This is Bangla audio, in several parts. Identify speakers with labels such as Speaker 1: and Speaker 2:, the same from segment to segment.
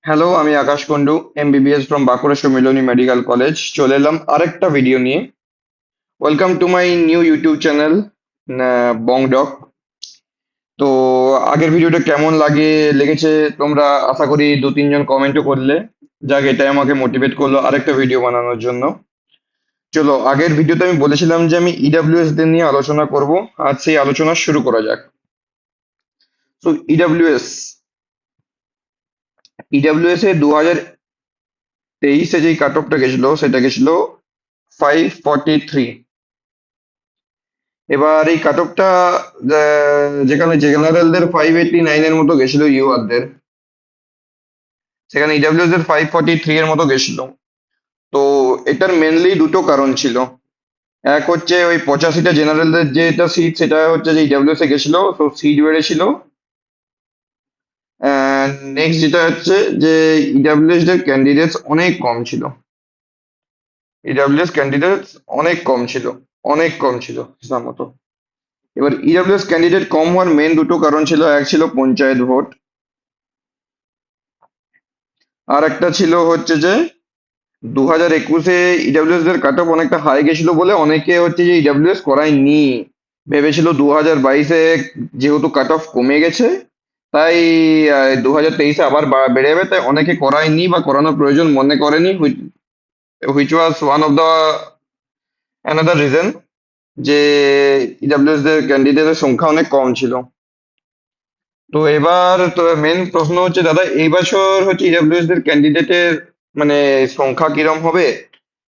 Speaker 1: হ্যালো, আমি Akash Kundu, MBBS from Bankura Sammilani medical college. চলে এলাম আরেকটা ভিডিও নিয়ে। Welcome to my new YouTube channel Bong Doc. তো আগের ভিডিওটা কেমন লেগেছে তোমরা আশা করি দু তিনজন কমেন্টও করলে। যাক, এটাই আমাকে মোটিভেট করলো আরেকটা ভিডিও বানানোর জন্য। চলো, আগের ভিডিওতে আমি বলেছিলাম যে আমি ইডাব্লিউএস দের নিয়ে আলোচনা করব। আজ সেই আলোচনা শুরু করা যাক। তো ইডাব্লিউএস ইডাব্লিউএস এ 2023-এ যেই কাট অফটা গেছিল সেটা গেছিল 543। এবার এই কাট অফটা যেখানে জেনারেলদের 589 এর মতো গেছিল, ইউআরদের, সেখানে ইডাব্লিউএস এর 543 এর মতো গেছিল। তো এটার মেনলি দুটো কারণ ছিল। এক হচ্ছে ওই 85টা জেনারেলদের যেটা সিট, সেটা হচ্ছে যে ইডাব্লিউএস এ গেছিল, তো সিট বেড়েছিল। নেক্সট যেটা হচ্ছে যে ইডাব্লিউএস এর ক্যান্ডিডেটস অনেক কম ছিল। ইডাব্লিউএস ক্যান্ডিডেটস অনেক কম ছিল, অনেক কম ছিল হিসাব মতো। এবার ইডাব্লিউএস ক্যান্ডিডেট কম হওয়ার মেন দুটো কারণ ছিল। এক ছিল পঞ্চায়েত ভোট, আর একটা ছিল হচ্ছে যে 2021-এ ইডাব্লিউএস দের কাট অফ অনেকটা হাই গেছিল বলে অনেকে হচ্ছে যে ইডাব্লিউএস করায়নি। ভেবেছিল 2022-এ যেহেতু কাট অফ কমে গেছে, তাই 2023-এ আবার বেড়ে যাবে, তাই অনেকে করায়নি বা করানোর প্রয়োজন মনে করেনি, which was one of the another reason যে ইডাব্লিউএস দের ক্যান্ডিডেটের সংখ্যা অনেক কম ছিল। তো এবার তো মেন প্রশ্ন হচ্ছে, দাদা এই বছর হচ্ছে ইডাব্লিউএস দের ক্যান্ডিডেটের মানে সংখ্যা কিরম হবে,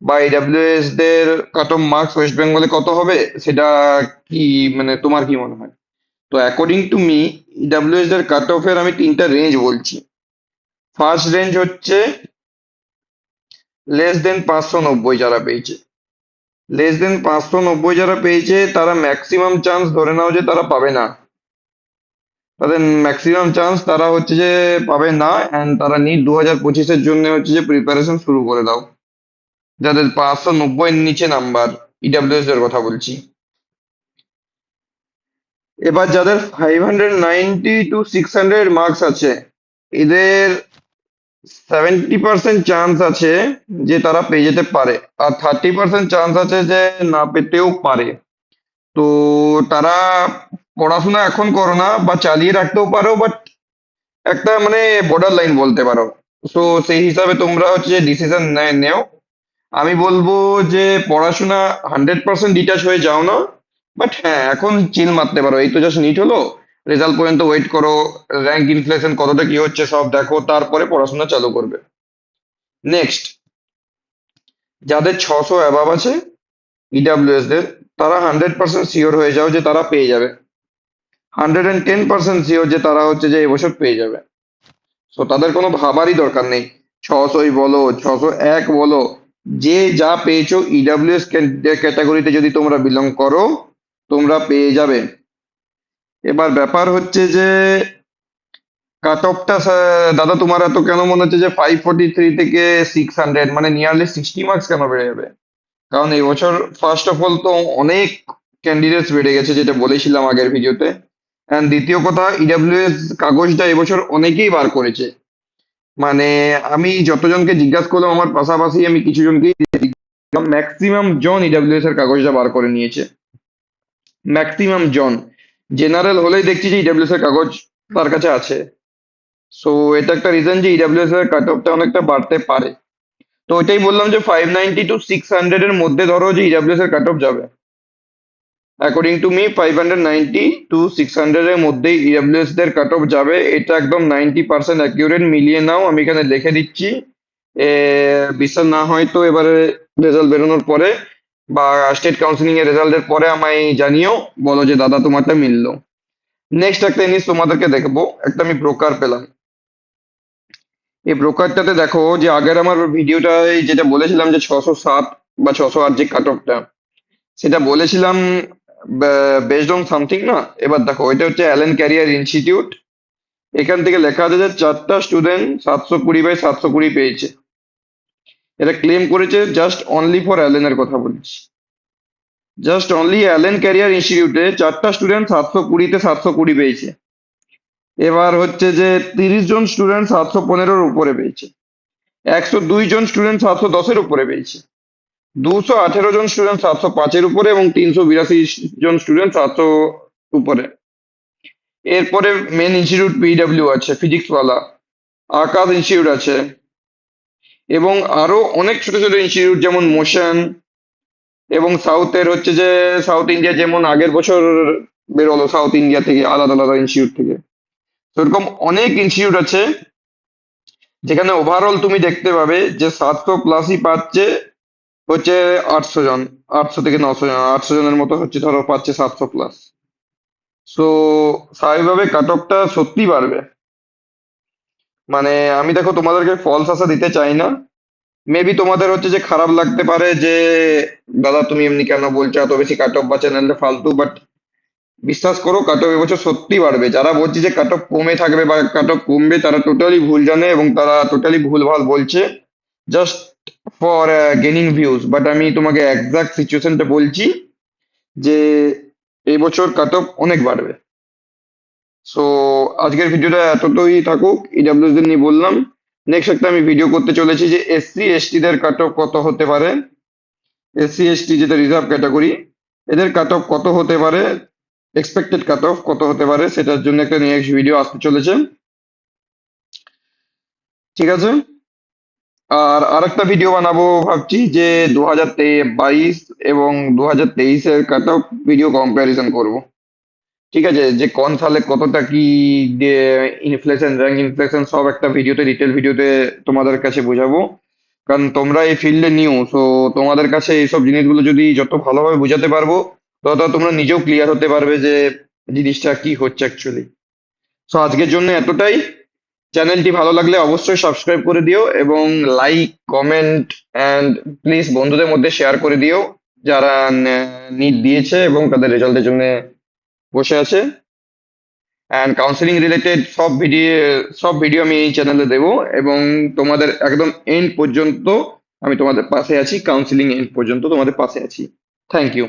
Speaker 1: বা ইডাব্লিউএস দের কাট অফ মার্কস ওয়েস্ট বেঙ্গলে কত হবে, সেটা কি মানে তোমার কি মনে হয়? তো according to me, EWS there cut off এর আমি তিনটা রেঞ্জ বলছি। ফার্স্ট রেঞ্জ হচ্ছে লেস দেন 590 যারা পেয়েছে। লেস দেন 590 যারা পেয়েছে তারা ম্যাক্সিমাম চান্স ধরে নাও যে তারা পাবে না। তাদের ম্যাক্সিমাম চান্স তারা হচ্ছে যে পাবে না, অ্যান্ড তারা নিট 2025-এর জন্য হচ্ছে যে প্রিপারেশন শুরু করে দাও। যাদের 590-এর নিচে নাম্বার, ইডাব্লিউএস এর কথা বলছি। এবার যাদের 590 to 600 মার্কস আছে, এদের 70% চান্স আছে যে তারা পেয়ে যেতে পারে, আর 30% চান্স আছে যে না পেতেও পারে। তো তারা পড়াশোনা এখন করো না বা চালিয়ে রাখতেও পারো, বাট একটা মানে বর্ডার লাইন বলতে পারো। তো সেই হিসাবে তোমরা হচ্ছে ডিসিশন নেও। আমি বলবো যে পড়াশোনা 100% ডিটাচ হয়ে যাও না, বাট হ্যাঁ এখন চিল মারতে পারো। এই তো জাস্ট নিট হলো, রেজাল্ট পর্যন্ত ওয়েট করো, র্যাঙ্ক ইনফ্লেশন কতটা কি হচ্ছে সব দেখো, তারপরে পড়াশোনা চালু করবে। নেক্সট, যাদের 600 অ্যাবাভ আছে ইডাব্লিউএস দের, তারা 100% শিওর হয়ে যাও যে তারা পেয়ে যাবে। 110% শিওর যে তারা হচ্ছে যে এবছর পেয়ে যাবে। তো তাদের কোনো ভাবারই দরকার নেই। 600ই বলো, 601 বলো, যে যা পেয়েছো ইডাব্লিউএস ক্যাটাগরিতে যদি তোমরা বিলং করো, তোমরা পেয়ে যাবে। এবার ব্যাপার হচ্ছে যে কাট অফটা, দাদা তোমার এত কেন মনে হচ্ছে যে 543 থেকে 600, মানে নিয়ারলি 60 মার্কস কেন বেড়ে যাবে? কারণ এই বছর ফার্স্ট অফ অল তো অনেক ক্যান্ডিডেটস বেড়ে গেছে, যেটা বলেছিলাম আগের ভিডিওতে। অ্যান্ড দ্বিতীয় কথা, ইডাব্লিউএস কাগজটা এবছর অনেকেই বার করেছে। মানে আমি যতজনকে জিজ্ঞাসা করলাম, আমার পাশাপাশি আমি কিছু জনকে ম্যাক্সিমাম জন ইডাব্লিউএস এর কাগজটা বার করে নিয়েছে। ম্যাক্সিমাম জন জেনারেল হলেই দেখছি যে ইডাব্লিউএস এর কাগজ তার কাছে আছে। সো এটা একটা রিজন যে ইডাব্লিউএস এর কাট অফটা অনেকটা বাড়তে পারে। তো ওইটাই বললাম যে 590 to 600 এর মধ্যে ধরো যে ইডাব্লিউএস এর কাট অফ যাবে। অ্যাকর্ডিং টু মি 590 to 600 এর মধ্যেই ইডাব্লিউএস দের কাট অফ যাবে, এটা একদম 90% অ্যাকিউরেট। মিলিয়ে নাও, আমি এখানে লিখে দিচ্ছি। বিশ্বাস না হয় তো এবারে রেজাল্ট বেরোনোর পরে বা স্টেট কাউন্সিলিং এর রেজাল্টের পরে আমায় জানিও, বলো যে দাদা তোমারটা মিললো। নেক্সট একটা জিনিস তোমাদেরকে দেখবো, একটা আমি ব্রোকার পেলাম। এই ব্রোকারটাতে দেখো যে আগের আমার ভিডিওটায় যেটা বলেছিলাম যে 607 বা 608 যে কাট অফটা, সেটা বলেছিলাম বেসড অন সামথিং না। এবার দেখো, এটা হচ্ছে অ্যালেন ক্যারিয়ার ইনস্টিটিউট। এখান থেকে লেখা আছে যে 4টা স্টুডেন্ট 720/720 পেয়েছে। এটা ক্লেম করেছে জাস্ট অনলি ফর অ্যালেনের কথা বলছি। জাস্ট অনলি অ্যালেন ক্যারিয়ার ইনস্টিটিউটে 4টা স্টুডেন্ট 720-তে 720 পেয়েছে। এবার হচ্ছে যে 30 জন স্টুডেন্ট 715-র উপরে পেয়েছে, 102 জন স্টুডেন্ট 710-এর উপরে পেয়েছে, 218 জন স্টুডেন্ট 705-এর উপরে এবং 382 জন স্টুডেন্ট 700 উপরে। এরপরে মেন ইনস্টিটিউট পিডব্লিউ আছে, ফিজিক্সওয়ালা, আকাশ ইনস্টিটিউট আছে, এবং আরো অনেক ছোট ছোট ইনস্টিটিউট যেমন মোশন, এবং সাউথের হচ্ছে যে সাউথ ইন্ডিয়া যেমন আগের বছর বেরোলো সাউথ ইন্ডিয়া থেকে আলাদা আলাদা ইনস্টিটিউট থেকে, সেরকম অনেক ইনস্টিটিউট আছে যেখানে ওভারঅল তুমি দেখতে পাবে যে 700+ পাচ্ছে হচ্ছে 800 জন, 800 থেকে 900 জন, 800 জনের মতো হচ্ছে ধরো পাচ্ছে 700+। সো স্বাভাবিকভাবে কাট অফটা সত্যি বাড়বে। মানে আমি দেখো তোমাদেরকে ফলস আশা দিতে চাই না, মেবি তোমাদের হচ্ছে যে খারাপ লাগতে পারে যে দাদা তুমি এমনি কেন বলছো, এত বেশি কাট অফ বা চ্যানেলটা ফালতু, বাট বিশ্বাস করো কাট অফ এবছর সত্যি বাড়বে। যারা বলছে যে কাট অফ কমে থাকবে বা কাট অফ কমবে তারা টোটালি ভুল জানে এবং তারা টোটালি ভুলভাল বলছে, just for gaining views. But আমি তোমাকে এক্সাক্ট সিচুয়েশনটা বলছি যে এই বছর কাট অফ অনেক বাড়বে। সো আজকের ভিডিওটা এতটাই থাকুক, ইডাব্লিউএস দের নিয়ে বললাম। নেক্সট একটা আমি ভিডিও করতে চলেছি যে এসসি এসটি দের কাট অফ কত হতে পারে, এসসি এসটি যেটা রিজার্ভ ক্যাটাগরি, এদের কাট অফ কত হতে পারে, এক্সপেক্টেড কাট অফ কত হতে পারে, সেটার জন্য একটা নেক্সট ভিডিও আসতে চলেছে। ঠিক আছে। আর আরেকটা ভিডিও বানাবো ভাবছি যে 2022 এবং 2023-এর কাট অফ ভিডিও কম্প্যারিজন করব। ঠিক আছে, যে কোন সালে কতটা কি ইনফ্লেশন, র্যাঙ্ক ইনফ্লেশন সব একটা ভিডিওতে, ডিটেল ভিডিওতে তোমাদের কাছে বোঝাবো। কারণ তোমরা এই ফিল্ডে নিউ, সো তোমাদের কাছে এইসব জিনিসগুলো যদি যত ভালোভাবে বোঝাতে পারবো তত তোমরা নিজেও ক্লিয়ার হতে পারবে যে জিনিসটা কি হচ্ছে অ্যাকচুয়ালি। সো আজকের জন্য এতটাই। চ্যানেলটি ভালো লাগলে অবশ্যই সাবস্ক্রাইব করে দিও এবং লাইক, কমেন্ট অ্যান্ড প্লিজ বন্ধুদের মধ্যে শেয়ার করে দিও যারা নিট দিয়েছে এবং তাদের রেজাল্টের জন্য বসে আছে। অ্যান্ড কাউন্সিলিং রিলেটেড সব ভিডিও আমি এই চ্যানেলে দেবো এবং তোমাদের একদম এন্ড পর্যন্ত আমি তোমাদের পাশে আছি, কাউন্সিলিং এন্ড পর্যন্ত তোমাদের পাশে আছি। Thank you.